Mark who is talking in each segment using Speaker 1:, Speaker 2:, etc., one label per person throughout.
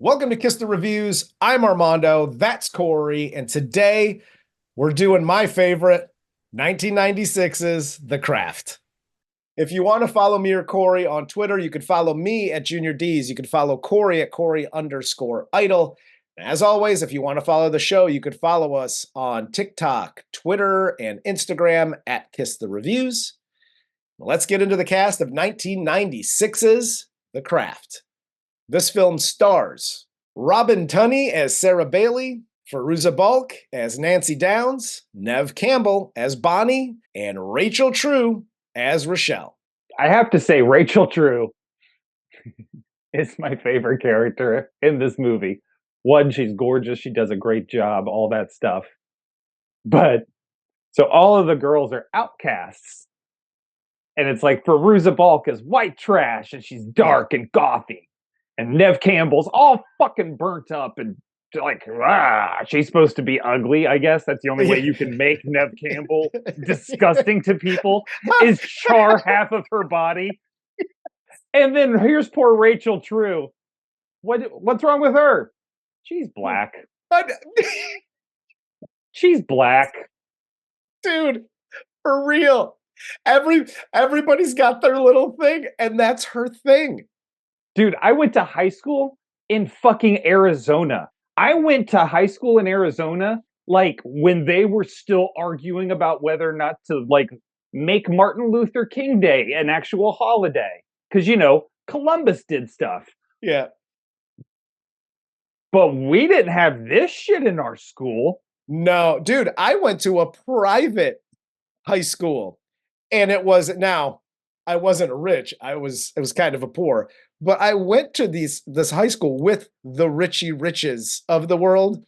Speaker 1: Welcome to Kiss the Reviews. I'm Armando. That's Corey. And today we're doing my favorite 1996's The Craft. If you want to follow me or Corey on Twitter, you can follow me at Junior D's. You can follow Corey at Corey_idol. As always, if you want to follow the show, you could follow us on TikTok, Twitter, and Instagram at Kiss the Reviews. Let's get into the cast of 1996's The Craft. This film stars Robin Tunney as Sarah Bailey, Fairuza Balk as Nancy Downs, Neve Campbell as Bonnie, and Rachel True as Rochelle.
Speaker 2: I have to say, Rachel True is my favorite character in this movie. One, she's gorgeous. She does a great job, all that stuff. But so all of the girls are outcasts. And it's like Fairuza Balk is white trash and she's dark and gothy. And Neve Campbell's all fucking burnt up and like, she's supposed to be ugly, I guess. That's the only way you can make Neve Campbell disgusting to people is char half of her body. And then here's poor Rachel True. What's wrong with her? She's black. She's black.
Speaker 1: Dude, for real. Everybody's got their little thing, and that's her thing.
Speaker 2: Dude, I went to high school in fucking Arizona. I went to high school in Arizona, like, when they were still arguing about whether or not to, like, make Martin Luther King Day an actual holiday. Because, you know, Columbus did stuff.
Speaker 1: Yeah.
Speaker 2: But we didn't have this shit in our school.
Speaker 1: No, dude, I went to a private high school, and it was, now, I wasn't rich. It was kind of a poor, but I went to this high school with the Richie Riches of the world,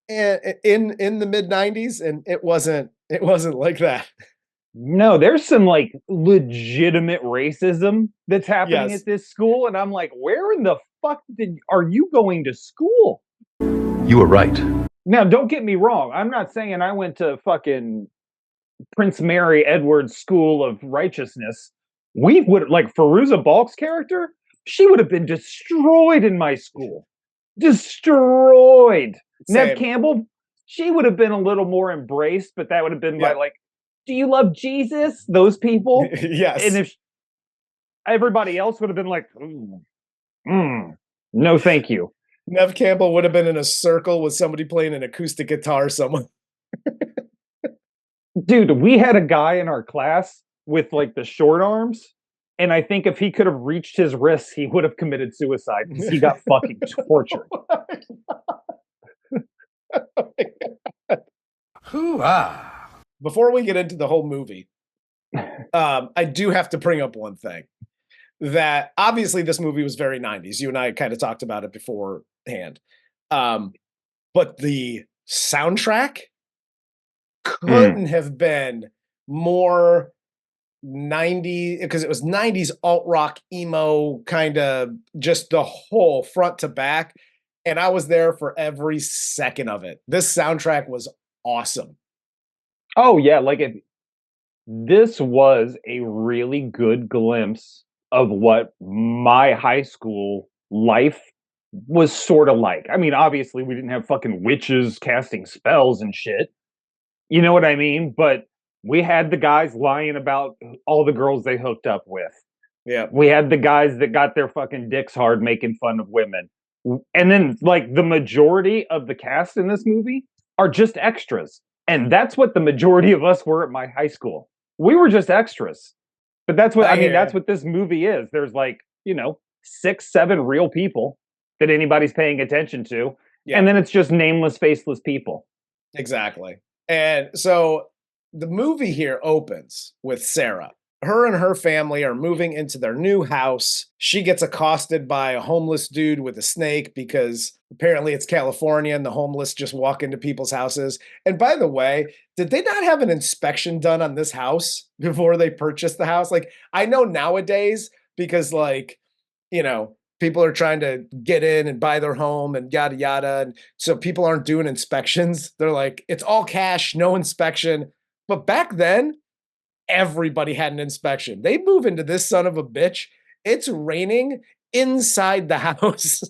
Speaker 1: and in the mid 90s, and it wasn't like that.
Speaker 2: No, there's some like legitimate racism that's happening at this school, and I'm like, where in the fuck are you going to school?
Speaker 3: You were right.
Speaker 2: Now, don't get me wrong. I'm not saying I went to fucking Prince Mary Edward's School of Righteousness. We would, like, Fairuza Balk's character, she would have been destroyed in my school. Destroyed.
Speaker 1: Same.
Speaker 2: Neve Campbell, she would have been a little more embraced, but that would have been by, like, do you love Jesus? Those people.
Speaker 1: Yes.
Speaker 2: And if everybody else would have been like, no, thank you.
Speaker 1: Neve Campbell would have been in a circle with somebody playing an acoustic guitar somewhere.
Speaker 2: Dude, we had a guy in our class with like the short arms, and I think if he could have reached his wrists, he would have committed suicide because he got fucking tortured.
Speaker 3: Hoo-ah.
Speaker 1: Before we get into the whole movie, I do have to bring up one thing. That obviously this movie was very 90s. You and I kind of talked about it beforehand. But the soundtrack couldn't have been more 90s, because it was 90s alt rock, emo, kind of just the whole front to back. And I was there for every second of it. This soundtrack was awesome.
Speaker 2: Oh, yeah. This was a really good glimpse of what my high school life was sort of like. I mean, obviously, we didn't have fucking witches casting spells and shit. You know what I mean? But we had the guys lying about all the girls they hooked up with.
Speaker 1: Yeah.
Speaker 2: We had the guys that got their fucking dicks hard making fun of women. And then, like, the majority of the cast in this movie are just extras. And that's what the majority of us were at my high school. We were just extras. But that's what, I mean, that's what this movie is. There's like, 6, 7 real people that anybody's paying attention to. Yeah. And then it's just nameless, faceless people.
Speaker 1: Exactly. And so the movie here opens with Sarah. Her and her family are moving into their new house. She gets accosted by a homeless dude with a snake because apparently it's California and the homeless just walk into people's houses. And by the way, did they not have an inspection done on this house before they purchased the house? Like, I know nowadays, because people are trying to get in and buy their home and yada, yada. And so people aren't doing inspections. They're like, it's all cash, no inspection. But back then, everybody had an inspection. They move into this son of a bitch. It's raining inside the house.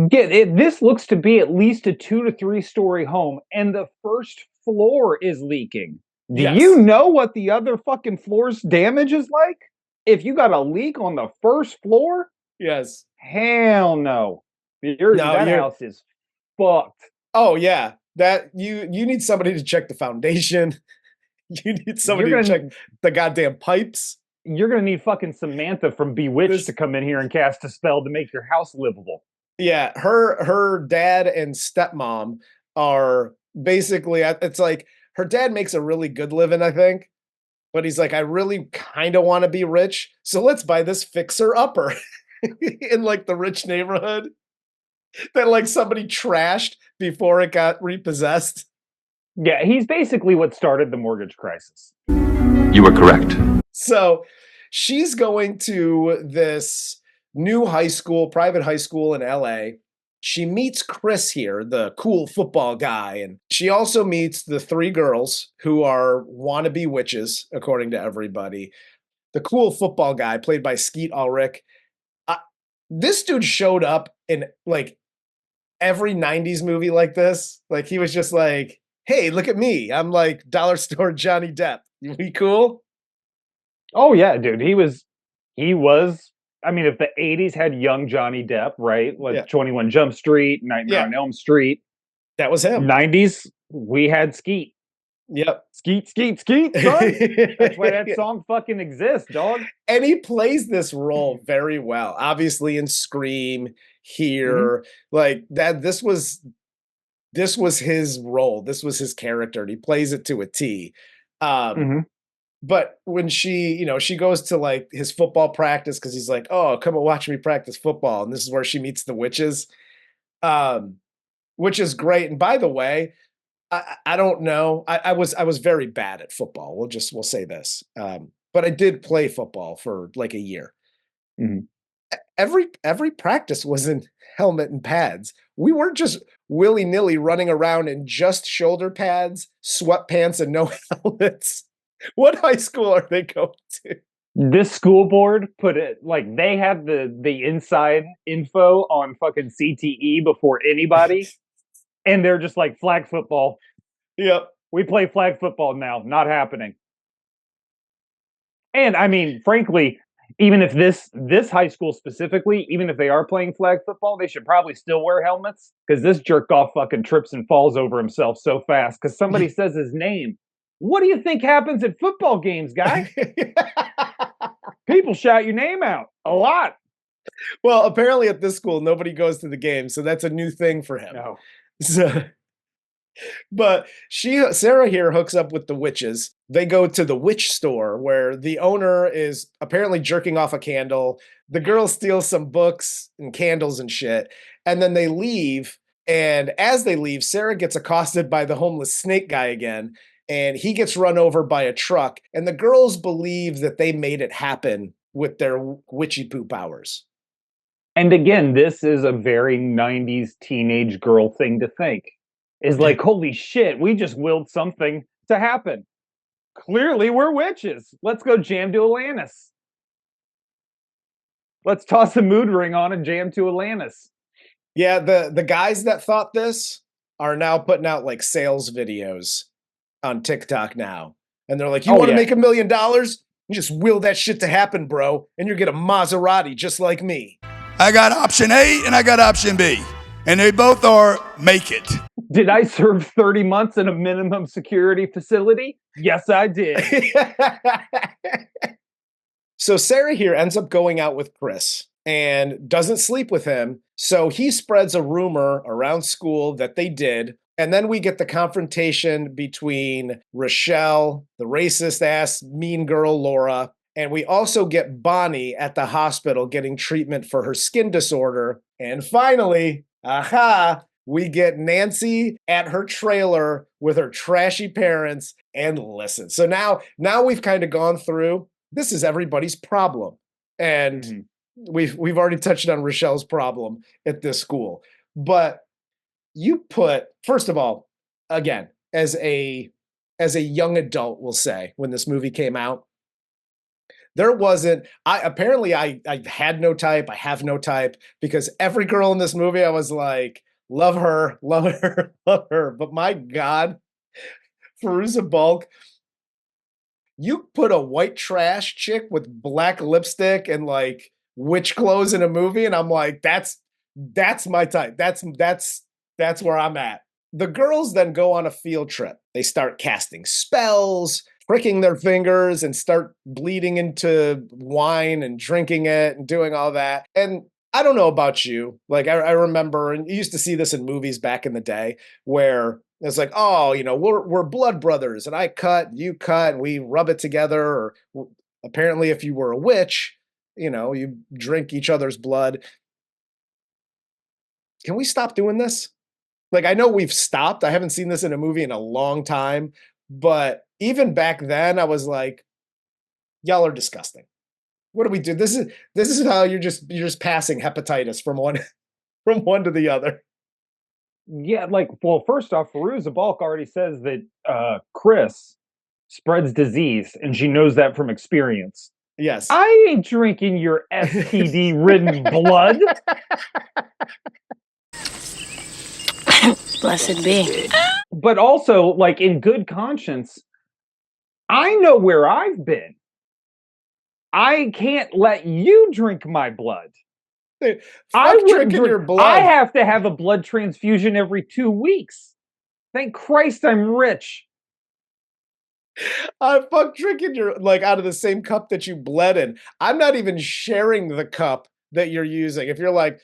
Speaker 2: Get it. This looks to be at least a 2 to 3 story home, and the first floor is leaking. Do you
Speaker 1: Yes.
Speaker 2: know what the other fucking floor's damage is like? If you got a leak on the first floor,
Speaker 1: Yes.
Speaker 2: hell no.
Speaker 1: No,
Speaker 2: That house is fucked.
Speaker 1: oh yeah. That you need somebody to check the foundation. You need
Speaker 2: You're
Speaker 1: somebody to check
Speaker 2: gonna
Speaker 1: the goddamn pipes.
Speaker 2: you're gonna need fucking Samantha from Bewitched
Speaker 1: This
Speaker 2: to come in here and cast a spell to make your house livable.
Speaker 1: Yeah, her dad and stepmom are basically it's like her dad makes a really good living, I think, but he's like, I really kind of want to be rich, so let's buy this fixer upper in like the rich neighborhood that like somebody trashed before it got repossessed.
Speaker 2: Yeah, he's basically what started the mortgage crisis.
Speaker 3: You were correct.
Speaker 1: So she's going to this new high school, private high school in LA. She meets Chris here, the cool football guy, and she also meets the three girls who are wannabe witches, according to everybody. The cool football guy, played by Skeet Ulrich, this dude showed up in like every 90s movie like this. Like he was just like, hey, look at me. I'm like dollar store Johnny Depp. We cool?
Speaker 2: Oh yeah, dude. He was I mean, if the 80s had young Johnny Depp, right? Like
Speaker 1: Yeah.
Speaker 2: 21 Jump Street, Nightmare
Speaker 1: Yeah.
Speaker 2: on Elm Street.
Speaker 1: That was him.
Speaker 2: 90s, we had Skeet.
Speaker 1: Yep.
Speaker 2: Skeet, Skeet, Skeet, son. That's why that song fucking exists, dog.
Speaker 1: And he plays this role very well. Obviously in Scream, here, like that this was his role. This was his character. And he plays it to a T.
Speaker 2: Mhm.
Speaker 1: But when she, she goes to like his football practice because he's like, oh, come and watch me practice football. And this is where she meets the witches, um, which is great. And by the way, I don't know. I was very bad at football. We'll say this. But I did play football for like a year.
Speaker 2: Mhm.
Speaker 1: Every practice was in helmet and pads. We weren't just willy-nilly running around in just shoulder pads, sweatpants, and no helmets. What high school are they going to?
Speaker 2: This school board put it like they had the inside info on fucking CTE before anybody, and they're just like flag football.
Speaker 1: Yep.
Speaker 2: We play flag football now. Not happening. And I mean, frankly, even if this high school specifically, even if they are playing flag football, they should probably still wear helmets because this jerk off fucking trips and falls over himself so fast because somebody says his name. What do you think happens at football games, guy? People shout your name out a lot.
Speaker 1: Well, apparently at this school, nobody goes to the game, so that's a new thing for him.
Speaker 2: No.
Speaker 1: So, but Sarah here hooks up with the witches. They go to the witch store where the owner is apparently jerking off a candle. The girl steals some books and candles and shit, and then they leave. And as they leave, Sarah gets accosted by the homeless snake guy again, and he gets run over by a truck. And the girls believe that they made it happen with their witchy poo powers.
Speaker 2: And again, this is a very 90s teenage girl thing to think. Is like, holy shit, we just willed something to happen. Clearly, we're witches. Let's go jam to Atlantis. Let's toss a mood ring on and jam to Atlantis.
Speaker 1: Yeah, the guys that thought this are now putting out like sales videos on TikTok now. And they're like, you want to make $1 million? You just will that shit to happen, bro. And you get a Maserati just like me.
Speaker 4: I got option A and I got option B. And they both are make it.
Speaker 2: Did I serve 30 months in a minimum security facility? Yes, I did.
Speaker 1: So Sarah here ends up going out with Chris and doesn't sleep with him. So he spreads a rumor around school that they did. And then we get the confrontation between Rochelle, the racist ass mean girl Laura, and we also get Bonnie at the hospital getting treatment for her skin disorder. And finally, we get Nancy at her trailer with her trashy parents and listen. So now we've kind of gone through, this is everybody's problem. And we've already touched on Rochelle's problem at this school. But you put, first of all, again, as a young adult, we'll say, when this movie came out, There wasn't, I had no type. I have no type because every girl in this movie, I was like, love her, love her, love her. But my God, Fairuza Balk, you put a white trash chick with black lipstick and like witch clothes in a movie, and I'm like, that's my type. That's where I'm at. The girls then go on a field trip. They start casting spells, pricking their fingers, and start bleeding into wine and drinking it and doing all that. And I don't know about you. Like, I remember, and you used to see this in movies back in the day where it's like, oh, we're blood brothers, and I cut, you cut, and we rub it together. Or apparently, if you were a witch, you drink each other's blood. Can we stop doing this? Like, I know we've stopped. I haven't seen this in a movie in a long time, but even back then, I was like, y'all are disgusting. What do we do? This is how you're just passing hepatitis from one from one to the other.
Speaker 2: Yeah, like, well, first off, Fairuza Balk already says that Chris spreads disease, and she knows that from experience.
Speaker 1: Yes.
Speaker 2: I ain't drinking your STD-ridden blood.
Speaker 5: Blessed be.
Speaker 2: But also, like, in good conscience, I know where I've been. I can't let you drink my blood.
Speaker 1: Fuck
Speaker 2: I wouldn't
Speaker 1: drinking
Speaker 2: drink.
Speaker 1: your blood.
Speaker 2: I have to have a blood transfusion every 2 weeks. Thank Christ I'm rich.
Speaker 1: I fuck drinking your, like, out of the same cup that you bled in. I'm not even sharing the cup that you're using. If you're like,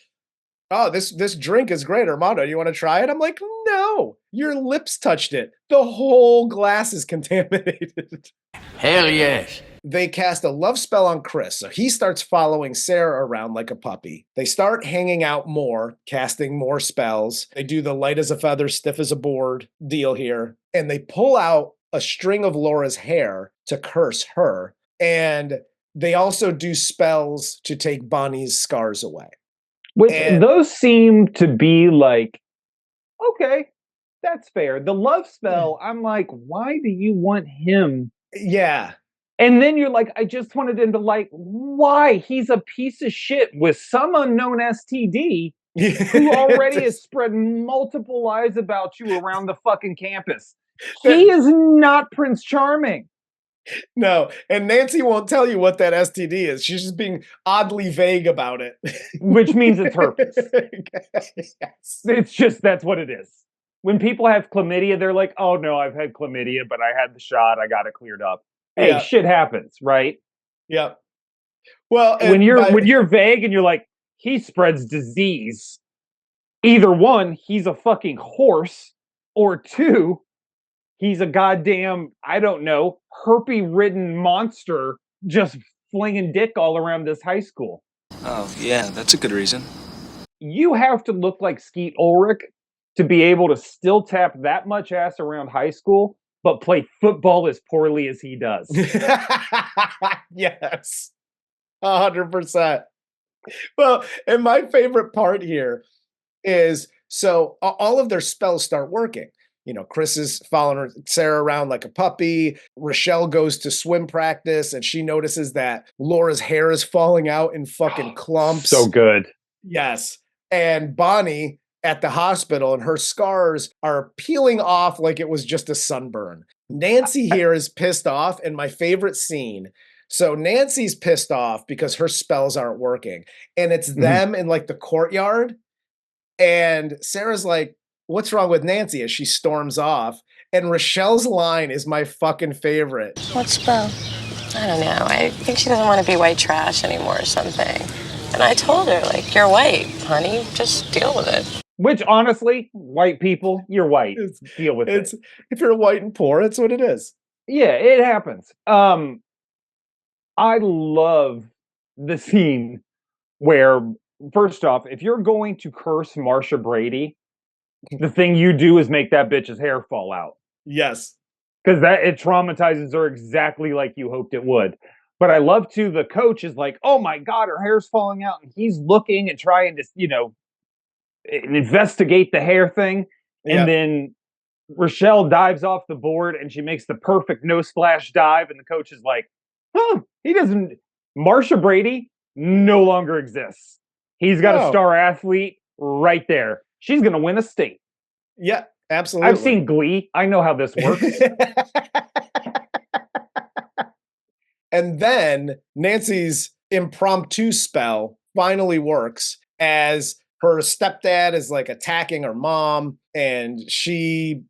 Speaker 1: oh, this drink is great, Armando, you want to try it? I'm like, no, your lips touched it. The whole glass is contaminated.
Speaker 3: Hell yes.
Speaker 1: They cast a love spell on Chris, so he starts following Sarah around like a puppy. They start hanging out more, casting more spells. They do the light as a feather, stiff as a board deal here, and they pull out a string of Laura's hair to curse her, and they also do spells to take Bonnie's scars away.
Speaker 2: Which,
Speaker 1: And-
Speaker 2: those seem to be like, okay, that's fair. The love spell, I'm like, why do you want him?
Speaker 1: Yeah.
Speaker 2: And then you're like, I just wanted him to, like, why? He's a piece of shit with some unknown STD who already has spread multiple lies about you around the fucking campus. He is not Prince Charming.
Speaker 1: No, and Nancy won't tell you what that STD is. She's just being oddly vague about it.
Speaker 2: Which means it's herpes.
Speaker 1: Yes.
Speaker 2: It's just, that's what it is. When people have chlamydia, they're like, oh no, I've had chlamydia, but I had the shot, I got it cleared up. Hey,
Speaker 1: Yeah.
Speaker 2: shit happens, right?
Speaker 1: Yeah. Well,
Speaker 2: When you're vague and you're like, he spreads disease, either one, he's a fucking horse, or two, he's a goddamn, I don't know, herpes-ridden monster just flinging dick all around this high school.
Speaker 6: Oh, yeah, that's a good reason.
Speaker 2: You have to look like Skeet Ulrich to be able to still tap that much ass around high school, but play football as poorly as he does.
Speaker 1: Yes. 100%. Well, and my favorite part here is, so all of their spells start working. Chris is following Sarah around like a puppy. Rochelle goes to swim practice and she notices that Laura's hair is falling out in fucking clumps.
Speaker 2: So good.
Speaker 1: Yes. And Bonnie at the hospital, and her scars are peeling off like it was just a sunburn. Nancy here is pissed off, and my favorite scene. So Nancy's pissed off because her spells aren't working, and it's them in like the courtyard. And Sarah's like, what's wrong with Nancy? As she storms off. And Rochelle's line is my fucking favorite.
Speaker 5: What spell?
Speaker 7: I don't know. I think she doesn't want to be white trash anymore or something. And I told her, like, you're white, honey. Just deal with it.
Speaker 2: Which, honestly, white people, you're white. Deal with it.
Speaker 1: If you're white and poor, it's what it is.
Speaker 2: Yeah, it happens. I love the scene where, first off, if you're going to curse Marsha Brady, the thing you do is make that bitch's hair fall out.
Speaker 1: Yes.
Speaker 2: Because it traumatizes her exactly like you hoped it would. But I love, too, the coach is like, oh my God, her hair's falling out. And he's looking and trying to, investigate the hair thing. And then Rochelle dives off the board and she makes the perfect no splash dive. And the coach is like, huh, he doesn't. Marsha Brady no longer exists. He's got a
Speaker 1: No.
Speaker 2: star athlete right there. She's going to win a state.
Speaker 1: Yeah, absolutely.
Speaker 2: I've seen Glee. I know how this works.
Speaker 1: And then Nancy's impromptu spell finally works as her stepdad is like attacking her mom, and she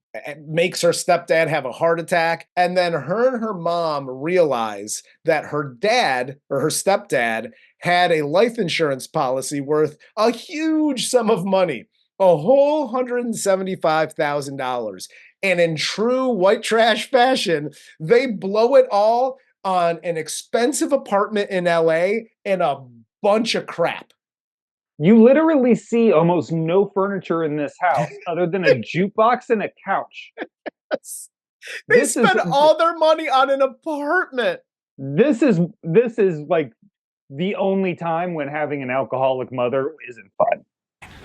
Speaker 1: makes her stepdad have a heart attack. And then her and her mom realize that her dad or her stepdad had a life insurance policy worth a huge sum of money, a whole $175,000. And in true white trash fashion, they blow it all on an expensive apartment in LA and a bunch of crap.
Speaker 2: You literally see almost no furniture in this house other than a jukebox and a couch.
Speaker 1: They spend all their money on an apartment.
Speaker 2: This is like the only time when having an alcoholic mother isn't fun.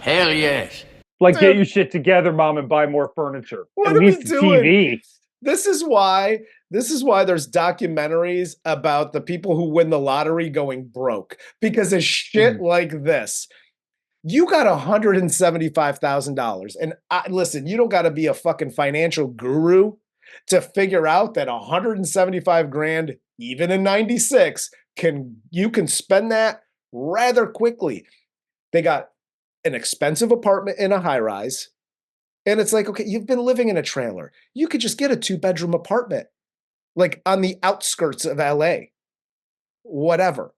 Speaker 3: Hell yes.
Speaker 2: Like,
Speaker 1: Dude,
Speaker 2: get your shit together, mom, and buy more furniture.
Speaker 1: What
Speaker 2: At
Speaker 1: are we
Speaker 2: least
Speaker 1: doing?
Speaker 2: TV.
Speaker 1: This is why there's documentaries about the people who win the lottery going broke because of shit like this. You got $175,000. And listen, you don't got to be a fucking financial guru to figure out that 175 grand, even in 96, you can spend that rather quickly. They got an expensive apartment in a high rise. And it's like, okay, you've been living in a trailer. You could just get a 2-bedroom apartment, like on the outskirts of LA, whatever.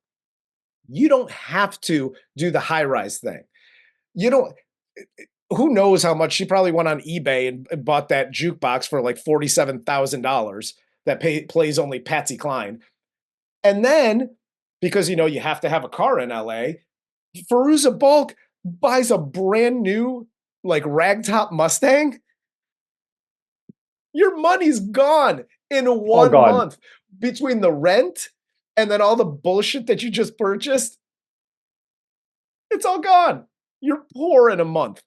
Speaker 1: You don't have to do the high rise thing. You don't, who knows how much she probably went on eBay and bought that jukebox for like $47,000 that plays only Patsy Cline. And then, because, you have to have a car in LA, Fairuza Balk buys a brand new, like, ragtop Mustang. Your money's gone in 1 month between the rent and then all the bullshit that you just purchased. It's all gone. You're poor in a month.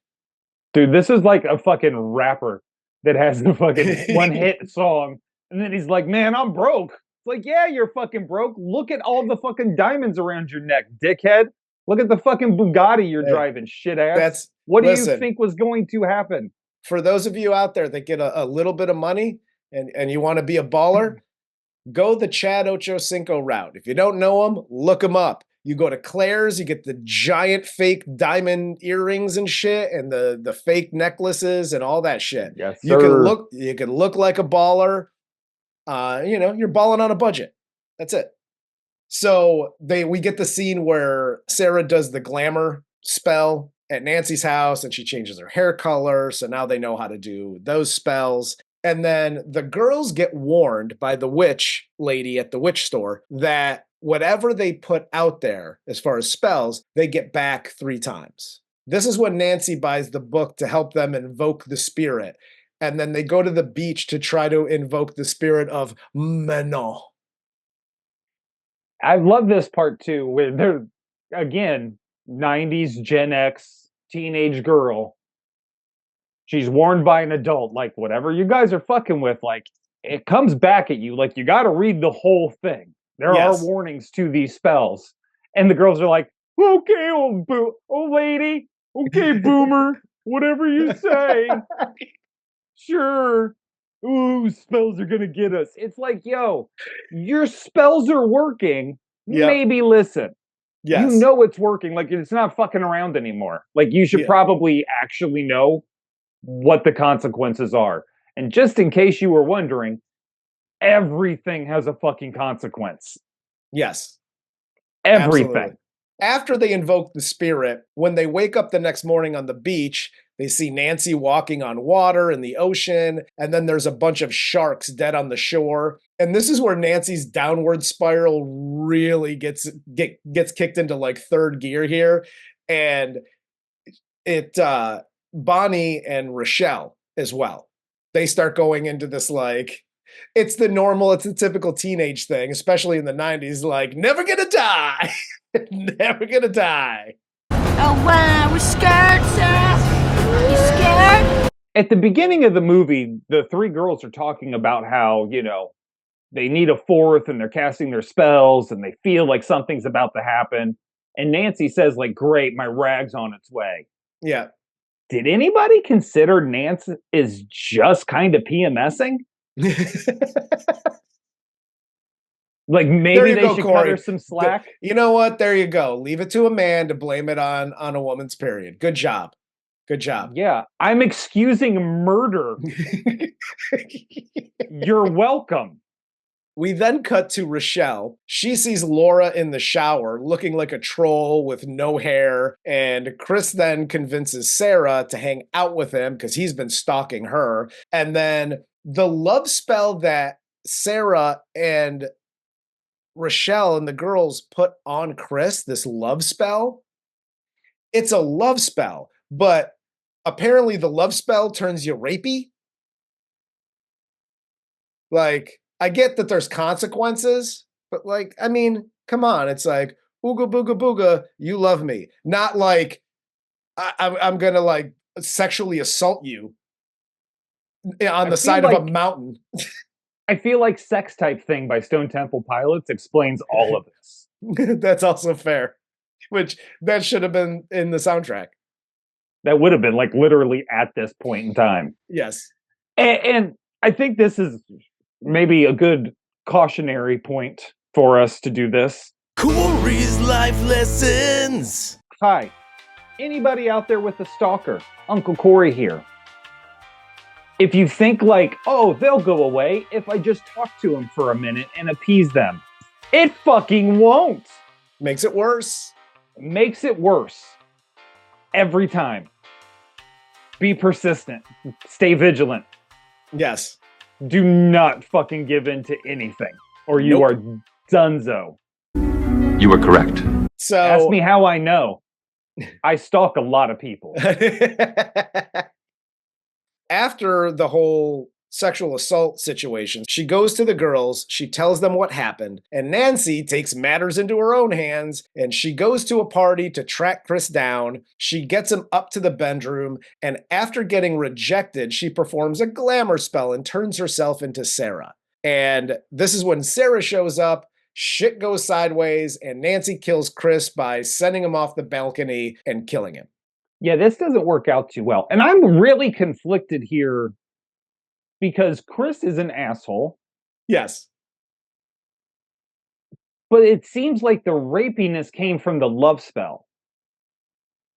Speaker 2: Dude, this is like a fucking rapper that has the fucking one hit song. And then he's like, man, I'm broke. It's like, yeah, you're fucking broke. Look at all the fucking diamonds around your neck, dickhead. Look at the fucking Bugatti you're driving, shit ass. What do you think was going to happen?
Speaker 1: For those of you out there that get a little bit of money and you want to be a baller, go the Chad Ochocinco route. If you don't know him, look him up. You go to Claire's, you get the giant fake diamond earrings and shit, and the fake necklaces and all that shit.
Speaker 2: Yes,
Speaker 1: you can look like a baller. You're balling on a budget. That's it. So we get the scene where Sarah does the glamour spell at Nancy's house, and she changes her hair color. So now they know how to do those spells. And then the girls get warned by the witch lady at the witch store that whatever they put out there as far as spells, they get back 3 times. This is when Nancy buys the book to help them invoke the spirit. And then they go to the beach to try to invoke the spirit of Manon.
Speaker 2: I love this part too, where they're, again, 90s Gen X teenage girl. She's warned by an adult, like, whatever you guys are fucking with, like, it comes back at you. Like, you got to read the whole thing. There are warnings to these spells. And the girls are like, okay, old lady, okay, boomer, whatever you say. Sure. Ooh, spells are going to get us. It's like, yo, your spells are working. Yep. Maybe listen. Yes. You know it's working. Like, it's not fucking around anymore. Like, you should probably actually know what the consequences are. And just in case you were wondering, everything has a fucking consequence.
Speaker 1: Yes.
Speaker 2: Everything.
Speaker 1: Absolutely. After they invoke the spirit, when they wake up the next morning on the beach, they see Nancy walking on water in the ocean, and then there's a bunch of sharks dead on the shore. And this is where Nancy's downward spiral really gets kicked into like 3rd gear here. And Bonnie and Rochelle as well. They start going into this, like, it's the typical teenage thing, especially in the 90s, like, never gonna die. Never gonna die.
Speaker 5: Oh, wow, we're scared, Sarah. You scared?
Speaker 2: At the beginning of the movie, the 3 girls are talking about how, they need a fourth, and they're casting their spells, and they feel like something's about to happen. And Nancy says, like, great, my rag's on its way.
Speaker 1: Yeah.
Speaker 2: Did anybody consider Nancy is just kind of PMSing? Like, maybe they should cut her some slack.
Speaker 1: You know what? There you go. Leave it to a man to blame it on a woman's period. Good job. Good job.
Speaker 2: Yeah, I'm excusing murder. You're welcome.
Speaker 1: We then cut to Rochelle. She sees Laura in the shower looking like a troll with no hair. And Chris then convinces Sarah to hang out with him because he's been stalking her. And then the love spell that Sarah and Rochelle and the girls put on Chris, this love spell, it's a love spell. But apparently the love spell turns you rapey. Like, I get that there's consequences, but like, I mean, come on. It's like, ooga booga booga, you love me. Not like, I'm going to like sexually assault you on the side of a mountain.
Speaker 2: I feel like Sex Type Thing by Stone Temple Pilots explains all of this.
Speaker 1: That's also fair, which that should have been in the soundtrack.
Speaker 2: That would have been like literally at this point in time.
Speaker 1: Yes.
Speaker 2: And I think this is maybe a good cautionary point for us to do this.
Speaker 8: Corey's Life Lessons.
Speaker 2: Hi, anybody out there with a stalker? Uncle Corey here. If you think like, oh, they'll go away if I just talk to them for a minute and appease them, it fucking won't.
Speaker 1: Makes it worse.
Speaker 2: Makes it worse. Every time. Be persistent. Stay vigilant.
Speaker 1: Yes.
Speaker 2: Do not fucking give in to anything, or you are donezo.
Speaker 8: You were correct.
Speaker 1: So
Speaker 2: ask me how I know. I stalk a lot of people.
Speaker 1: After the whole sexual assault situation, she goes to the girls, she tells them what happened, and Nancy takes matters into her own hands, and she goes to a party to track Chris down. She gets him up to the bedroom, and after getting rejected, she performs a glamour spell and turns herself into Sarah. And this is when Sarah shows up, shit goes sideways, and Nancy kills Chris by sending him off the balcony and killing him.
Speaker 2: Yeah, this doesn't work out too well. And I'm really conflicted here because Chris is an asshole.
Speaker 1: Yes.
Speaker 2: But it seems like the rapiness came from the love spell.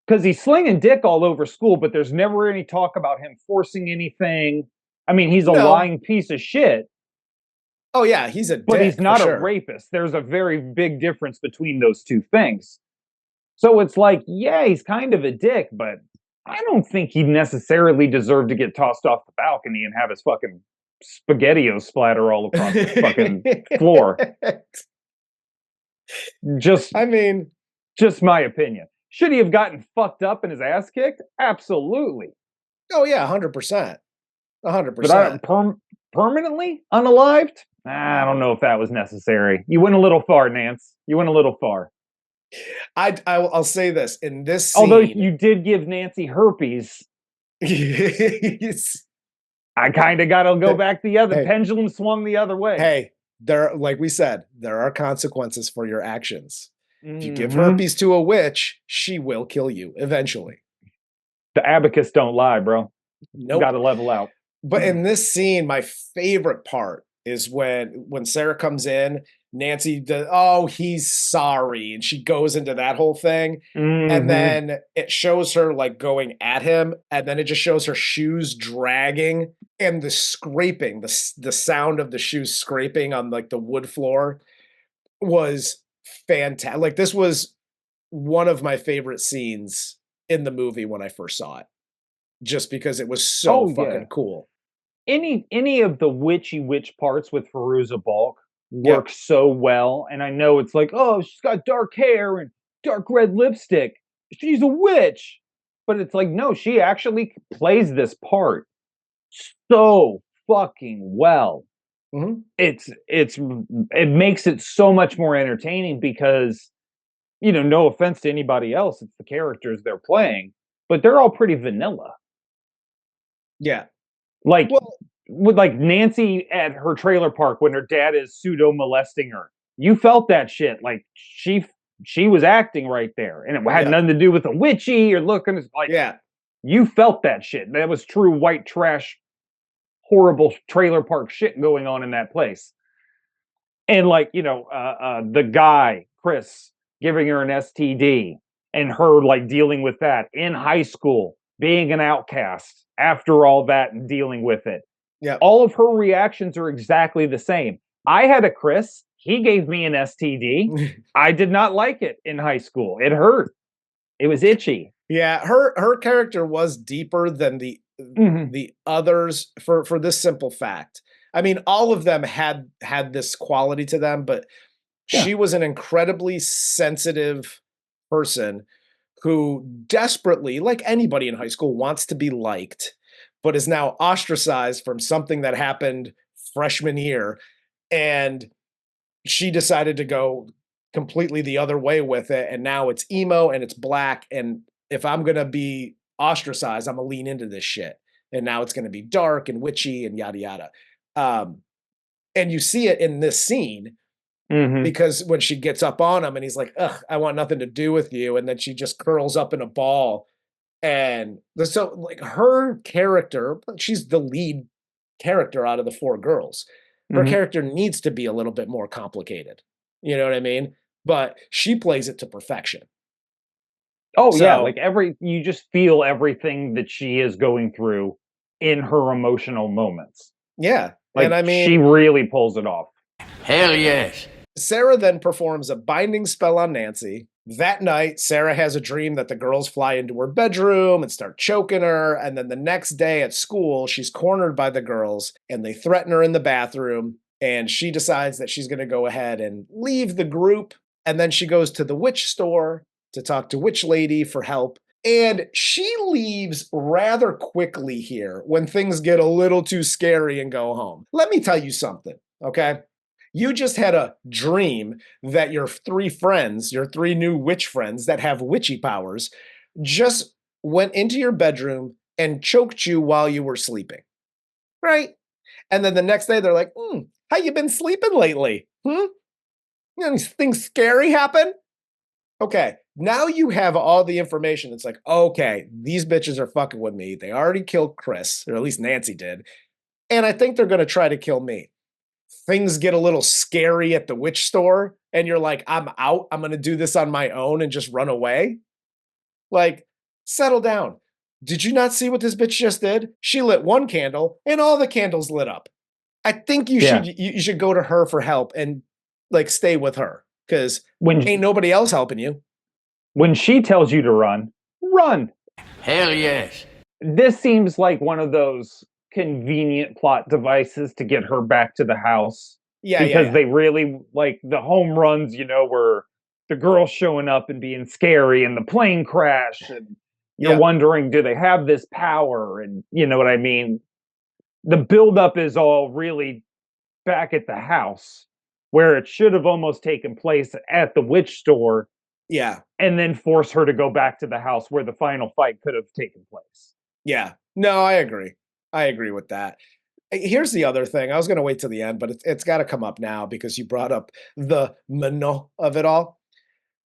Speaker 2: Because he's slinging dick all over school, but there's never any talk about him forcing anything. I mean, he's a lying piece of shit.
Speaker 1: Oh, yeah, he's a dick.
Speaker 2: But he's not
Speaker 1: a
Speaker 2: rapist. There's a very big difference between those two things. So it's like, yeah, he's kind of a dick, but I don't think he necessarily deserved to get tossed off the balcony and have his fucking SpaghettiOs splatter all across the fucking floor. Just my opinion. Should he have gotten fucked up and his ass kicked? Absolutely.
Speaker 1: Oh yeah, 100%. 100%.
Speaker 2: But permanently unalived? I don't know if that was necessary. You went a little far, Nance. You went a little far.
Speaker 1: I'll say this in this scene.
Speaker 2: Although you did give Nancy herpes, I kind of got to go back the other.
Speaker 1: Hey,
Speaker 2: pendulum swung the other way.
Speaker 1: Hey, like we said, there are consequences for your actions. If you give herpes to a witch, she will kill you eventually.
Speaker 2: The abacus don't lie, bro.
Speaker 1: Nope.
Speaker 2: Got to level out.
Speaker 1: But in this scene, my favorite part is when Sarah comes in, Nancy does, oh, he's sorry. And she goes into that whole thing. And then it shows her like going at him. And then it just shows her shoes dragging and the scraping, the sound of the shoes scraping on like the wood floor was fantastic. Like this was one of my favorite scenes in the movie when I first saw it, just because it was so fucking cool.
Speaker 2: Any of the witch parts with Fairuza Balk work so well. And I know it's like, oh, she's got dark hair and dark red lipstick. She's a witch. But it's like, no, she actually plays this part so fucking well. It makes it so much more entertaining because, you know, no offense to anybody else, it's the characters they're playing, but they're all pretty vanilla.
Speaker 1: Yeah.
Speaker 2: Like with like Nancy at her trailer park when her dad is pseudo molesting her. You felt that shit. Like she was acting right there, and it had nothing to do with a witchy or looking like.
Speaker 1: Yeah,
Speaker 2: you felt that shit. That was true white trash, horrible trailer park shit going on in that place. And like the guy Chris giving her an STD and her like dealing with that in high school, being an outcast after all that and dealing with it.
Speaker 1: Yeah.
Speaker 2: All of her reactions are exactly the same. I had a Chris. He gave me an STD. I did not like it in high school. It hurt. It was itchy.
Speaker 1: Yeah, her character was deeper than the others for this simple fact. I mean, all of them had this quality to them, but she was an incredibly sensitive person who desperately, like anybody in high school, wants to be liked, but is now ostracized from something that happened freshman year. And she decided to go completely the other way with it. And now it's emo and it's black. And if I'm going to be ostracized, I'm going to lean into this shit. And now it's going to be dark and witchy and yada, yada. And you see it in this scene because when she gets up on him and he's like, ugh, I want nothing to do with you. And then she just curls up in a ball. And so like her character, she's the lead character out of the four girls. Her character needs to be a little bit more complicated. You know what I mean? But she plays it to perfection.
Speaker 2: Oh, yeah. Like you just feel everything that she is going through in her emotional moments.
Speaker 1: Yeah.
Speaker 2: Like,
Speaker 1: and I mean,
Speaker 2: she really pulls it off.
Speaker 3: Hell yes.
Speaker 1: Sarah then performs a binding spell on Nancy. That night, Sarah has a dream that the girls fly into her bedroom and start choking her. And then the next day at school, she's cornered by the girls and they threaten her in the bathroom. And she decides that she's going to go ahead and leave the group. And then she goes to the witch store to talk to Witch Lady for help. And she leaves rather quickly here when things get a little too scary and go home. Let me tell you something, okay? You just had a dream that your three friends, your three new witch friends that have witchy powers, just went into your bedroom and choked you while you were sleeping, right? And then the next day they're like, how you been sleeping lately? Anything scary happen? Okay, now you have all the information. It's like, okay, these bitches are fucking with me. They already killed Chris, or at least Nancy did. And I think they're going to try to kill me. Things get a little scary at the witch store, and you're like, I'm out. I'm going to do this on my own and just run away. Like, settle down. Did you not see what this bitch just did? She lit one candle, and all the candles lit up. I think you should go to her for help and like stay with her. Because ain't nobody else helping you.
Speaker 2: When she tells you to run, run.
Speaker 3: Hell yes.
Speaker 2: This seems like one of those convenient plot devices to get her back to the house.
Speaker 1: Yeah,
Speaker 2: because they really like the home runs, where the girl showing up and being scary and the plane crash and you're wondering, do they have this power? And you know what I mean? The buildup is all really back at the house, where it should have almost taken place at the witch store.
Speaker 1: Yeah.
Speaker 2: And then force her to go back to the house where the final fight could have taken place.
Speaker 1: Yeah. No, I agree. I agree with that. Here's the other thing. I was going to wait till the end, but it's got to come up now because you brought up the mano of it all.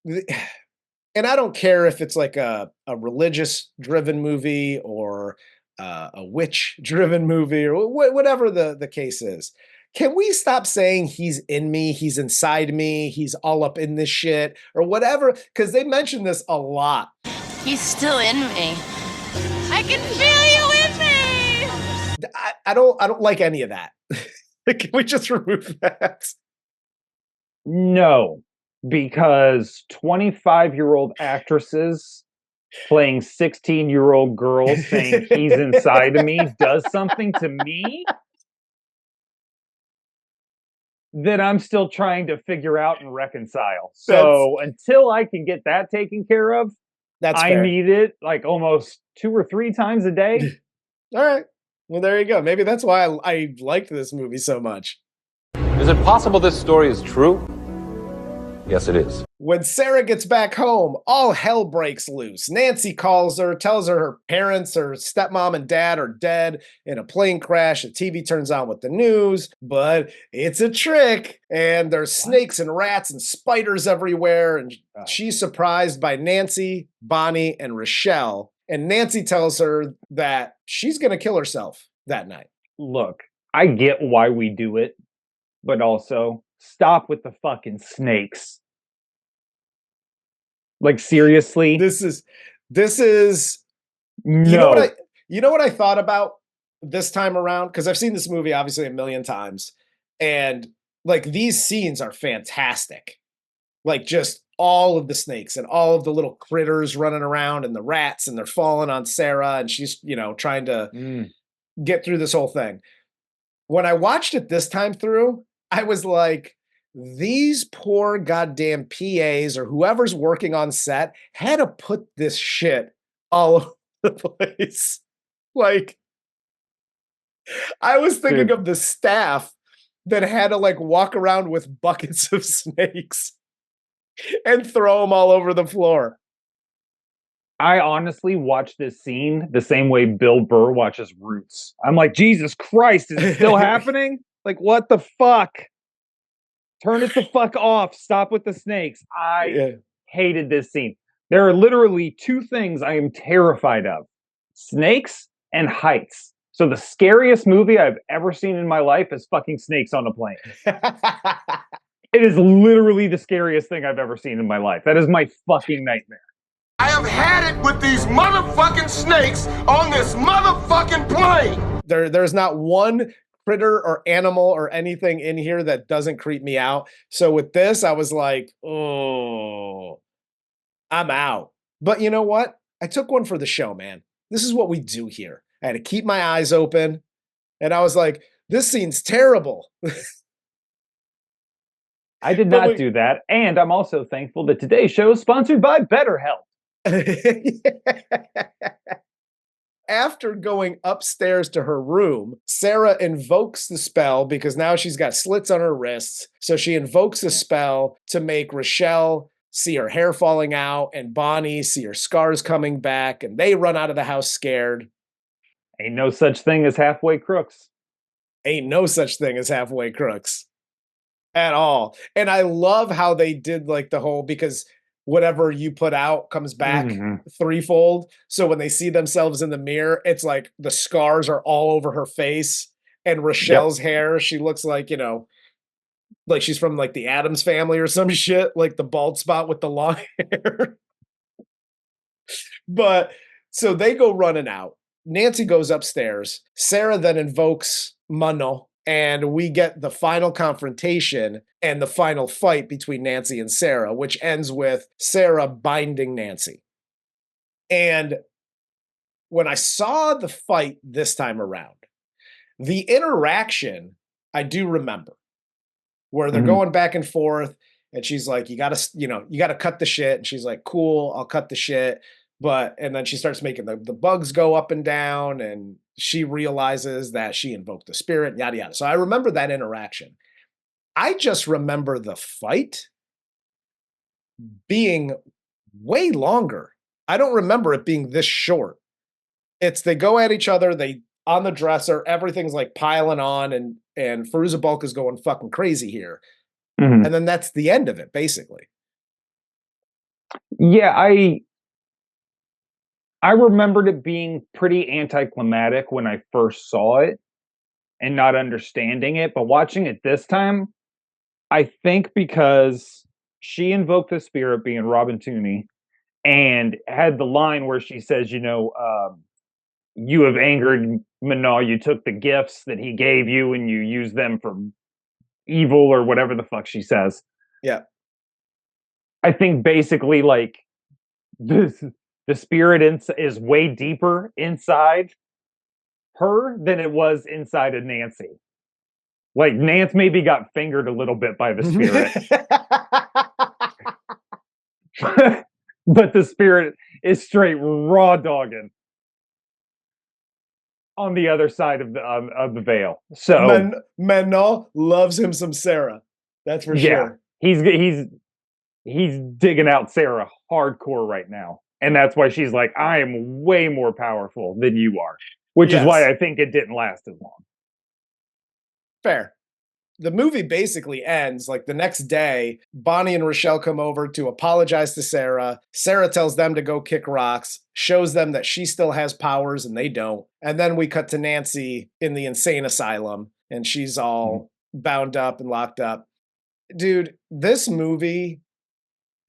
Speaker 1: And I don't care if it's like a religious driven movie or a witch driven movie or whatever the case is. Can we stop saying he's in me, he's inside me, he's all up in this shit or whatever? Because they mention this a lot.
Speaker 5: He's still in me. I can feel you in me.
Speaker 1: I don't like any of that. Can we just remove that?
Speaker 2: No, because 25-year-old actresses playing 16-year-old girls saying he's inside of me does something to me that I'm still trying to figure out and reconcile. So until I can get that taken care of, I need it like almost 2 or 3 times a day.
Speaker 1: All right. Well, there you go. Maybe that's why I liked this movie so much.
Speaker 9: Is it possible this story is true? Yes, it is.
Speaker 1: When Sarah gets back home, all hell breaks loose. Nancy calls her, tells her parents, her stepmom and dad are dead in a plane crash. The TV turns on with the news, but it's a trick. And there's snakes and rats and spiders everywhere. And she's surprised by Nancy, Bonnie, and Rochelle. And Nancy tells her that she's going to kill herself that night.
Speaker 2: Look, I get why we do it, but also stop with the fucking snakes. Like, seriously?
Speaker 1: This is
Speaker 2: No.
Speaker 1: you know what I thought about this time around? Because I've seen this movie obviously a million times, and like these scenes are fantastic. Like just all of the snakes and all of the little critters running around and the rats, and they're falling on Sarah, and she's, trying to get through this whole thing. When I watched it this time through, I was like, these poor goddamn PAs or whoever's working on set had to put this shit all over the place. Like, I was thinking of the staff that had to like walk around with buckets of snakes and throw them all over the floor.
Speaker 2: I honestly watched this scene the same way Bill Burr watches Roots. I'm like, Jesus Christ, is it still happening? Like, what the fuck? Turn it the fuck off. Stop with the snakes. I hated this scene. There are literally two things I am terrified of: snakes and heights. So the scariest movie I've ever seen in my life is fucking snakes on a plane. It is literally the scariest thing I've ever seen in my life. That is my fucking nightmare.
Speaker 8: I have had it with these motherfucking snakes on this motherfucking plane.
Speaker 1: There's not one critter or animal or anything in here that doesn't creep me out. So with this, I was like, oh, I'm out. But you know what? I took one for the show, man. This is what we do here. I had to keep my eyes open. And I was like, this scene's terrible.
Speaker 2: I did not do that. And I'm also thankful that today's show is sponsored by BetterHelp.
Speaker 1: After going upstairs to her room, Sarah invokes the spell because now she's got slits on her wrists. So she invokes a spell to make Rochelle see her hair falling out and Bonnie see her scars coming back, and they run out of the house scared.
Speaker 2: Ain't no such thing as halfway crooks.
Speaker 1: Ain't no such thing as halfway crooks at all. And I love how they did like the whole, because whatever you put out comes back threefold. So when they see themselves in the mirror, it's like the scars are all over her face, and Rochelle's hair, she looks like, like she's from like the Addams Family or some shit, like the bald spot with the long hair. But so they go running out. Nancy goes upstairs. Sarah then invokes Mano, and we get the final confrontation and the final fight between Nancy and Sarah, which ends with Sarah binding Nancy. And when I saw the fight this time around, the interaction I do remember, where they're going back and forth, and she's like, you gotta cut the shit. And she's like, cool, I'll cut the shit. And then she starts making the bugs go up and down, and she realizes that she invoked the spirit, yada, yada. So I remember that interaction. I just remember the fight being way longer. I don't remember it being this short. They go at each other, they on the dresser, everything's like piling on, and Fairuza Balk is going fucking crazy here. And then that's the end of it, basically.
Speaker 2: Yeah, I remembered it being pretty anticlimactic when I first saw it and not understanding it, but watching it this time, I think because she invoked the spirit, being Robin Tunney, and had the line where she says, you have angered Mano, you took the gifts that he gave you and you used them for evil, or whatever the fuck she says.
Speaker 1: Yeah.
Speaker 2: I think basically like the spirit is way deeper inside her than it was inside of Nancy. Like, Nance maybe got fingered a little bit by the spirit. But the spirit is straight raw dogging on the other side of the veil. So
Speaker 1: Manon loves him some Sarah. That's for sure.
Speaker 2: He's he's digging out Sarah hardcore right now. And that's why she's like, I am way more powerful than you are. Which is why I think it didn't last as long.
Speaker 1: Fair. The movie basically ends like the next day. Bonnie and Rochelle come over to apologize to Sarah. Sarah tells them to go kick rocks, shows them that she still has powers and they don't. And then we cut to Nancy in the insane asylum and she's all bound up and locked up. Dude, this movie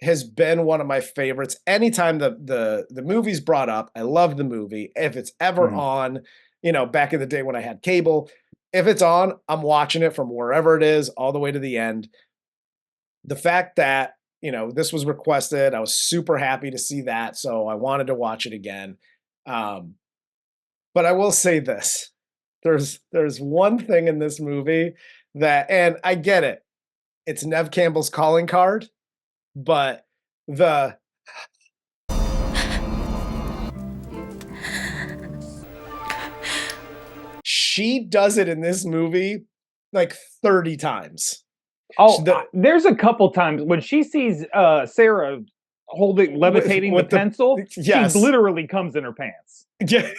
Speaker 1: has been one of my favorites. Anytime the movie's brought up, I love the movie. If it's ever on, you know, back in the day when I had cable, if it's on, I'm watching it from wherever it is all the way to the end. The fact that, you know, this was requested, I was super happy to see that. So I wanted to watch it again. But I will say this, there's one thing in this movie that, and I get it, it's Neve Campbell's calling card, but she does it in this movie like 30 times.
Speaker 2: Oh, there's a couple times when she sees Sarah levitating with the pencil, yes. She literally comes in her pants.
Speaker 1: Yeah.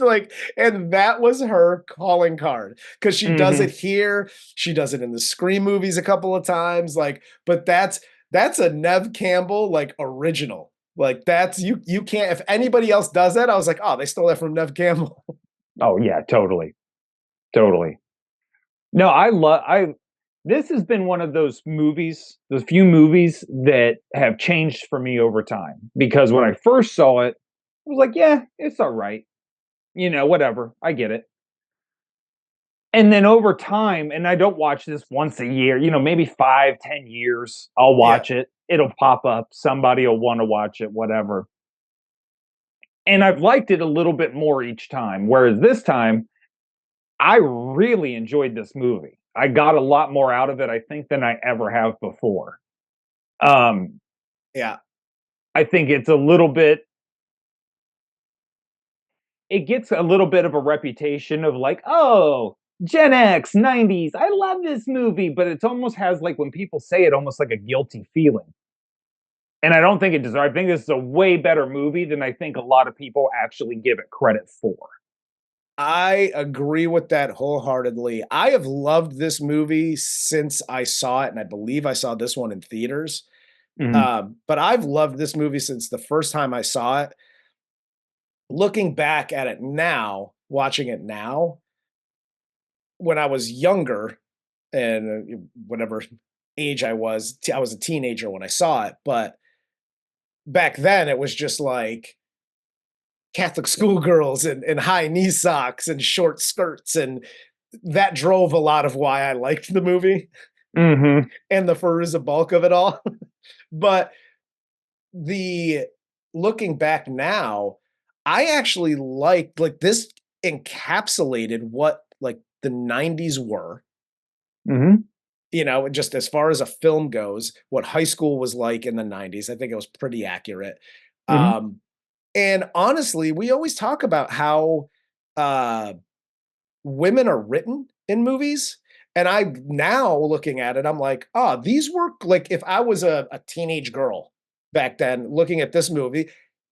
Speaker 1: Like, and that was her calling card because she does it here. She does it in the Scream movies a couple of times. Like, but that's a Neve Campbell like original. Like that's you can't, if anybody else does that, I was like, oh, they stole that from Neve Campbell.
Speaker 2: Oh yeah, totally. No, this has been one of those movies, those few movies that have changed for me over time. Because when I first saw it, I was like, yeah, it's all right. You know, whatever. I get it. And then over time, and I don't watch this once a year, you know, maybe 5-10 years, I'll watch it. It'll pop up. Somebody will want to watch it, whatever. And I've liked it a little bit more each time. Whereas this time, I really enjoyed this movie. I got a lot more out of it, I think, than I ever have before.
Speaker 1: Yeah.
Speaker 2: I think it's a little bit, it gets a little bit of a reputation of like, oh, Gen X, 90s, I love this movie. But it almost has like, when people say it, almost like a guilty feeling. And I don't think it deserves. I think this is a way better movie than I think a lot of people actually give it credit for.
Speaker 1: I agree with that wholeheartedly. I have loved this movie since I saw it, and I believe I saw this one in theaters. But I've loved this movie since the first time I saw it. Looking back at it now, watching it now, when I was younger and whatever age I was a teenager when I saw it. But back then it was just like Catholic schoolgirls and high knee socks and short skirts. And that drove a lot of why I liked the movie and the Fairuza Balk of it all. But looking back now, I actually liked, like, this encapsulated what like the 90s were. You know, just as far as a film goes, what high school was like in the 90s. I think it was pretty accurate. And honestly, we always talk about how women are written in movies. And I now looking at it, I'm like, oh, these were like, if I was a teenage girl back then looking at this movie,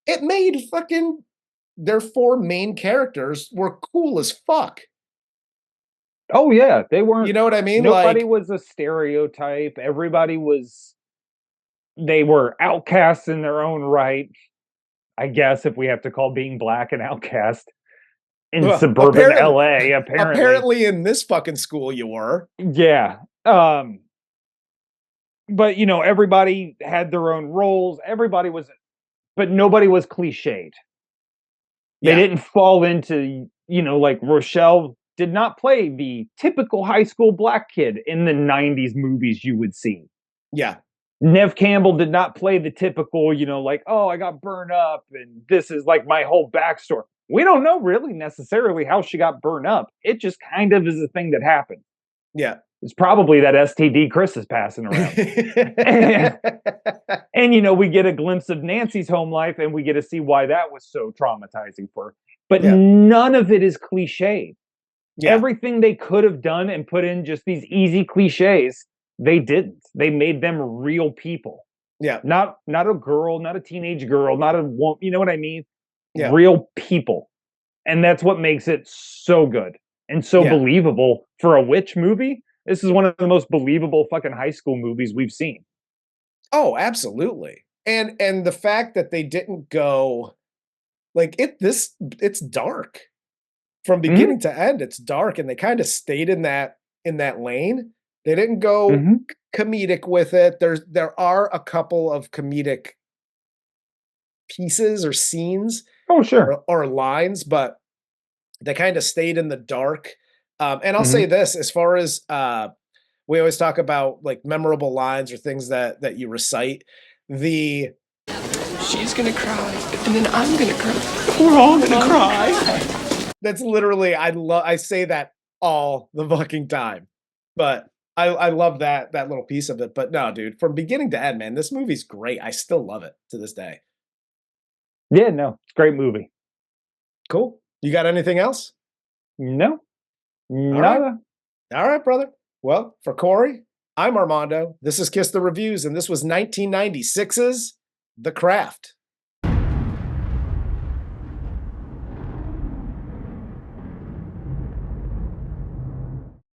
Speaker 1: it made fucking their 4 main characters were cool as fuck.
Speaker 2: Oh yeah, they weren't.
Speaker 1: You know what I mean?
Speaker 2: Nobody was a stereotype. Everybody they were outcasts in their own right. I guess if we have to call being black an outcast in suburban LA, apparently
Speaker 1: in this fucking school you were.
Speaker 2: Yeah. But you know, everybody had their own roles. But nobody was cliched. They didn't fall into, you know, like Rochelle did not play the typical high school black kid in the 90s movies you would see.
Speaker 1: Yeah.
Speaker 2: Neve Campbell did not play the typical, you know, like, oh, I got burned up and this is like my whole backstory. We don't know really necessarily how she got burned up. It just kind of is a thing that happened.
Speaker 1: Yeah.
Speaker 2: It's probably that STD Chris is passing around. and, you know, we get a glimpse of Nancy's home life and we get to see why that was so traumatizing for her. But none of it is cliched. Yeah. Everything they could have done and put in just these easy cliches they didn't. They made them real people.
Speaker 1: Yeah.
Speaker 2: Not a girl, not a teenage girl, not a woman. You know what I mean?
Speaker 1: Yeah.
Speaker 2: Real people. And that's what makes it so good and so
Speaker 1: Yeah.
Speaker 2: believable for a witch movie. This is one of the most believable fucking high school movies we've seen.
Speaker 1: Oh, absolutely. And the fact that they didn't go like it's dark. From beginning to end, it's dark, and they kind of stayed in that lane. They didn't go comedic with it. There are a couple of comedic pieces or scenes
Speaker 2: Oh, sure.
Speaker 1: or lines, but they kind of stayed in the dark. And I'll say this, as far as we always talk about like memorable lines or things that you recite.
Speaker 6: She's gonna cry, and then I'm gonna cry. We're all gonna cry.
Speaker 1: That's literally I say that all the fucking time. But I love that little piece of it. But no, dude, from beginning to end, man, this movie's great. I still love it to this day.
Speaker 2: Yeah, no, it's a great movie.
Speaker 1: Cool. You got anything else?
Speaker 2: No,
Speaker 1: right.
Speaker 2: nada.
Speaker 1: All right, brother. Well, for Corey, I'm Armando. This is Kiss the Reviews, and this was 1996's The Craft.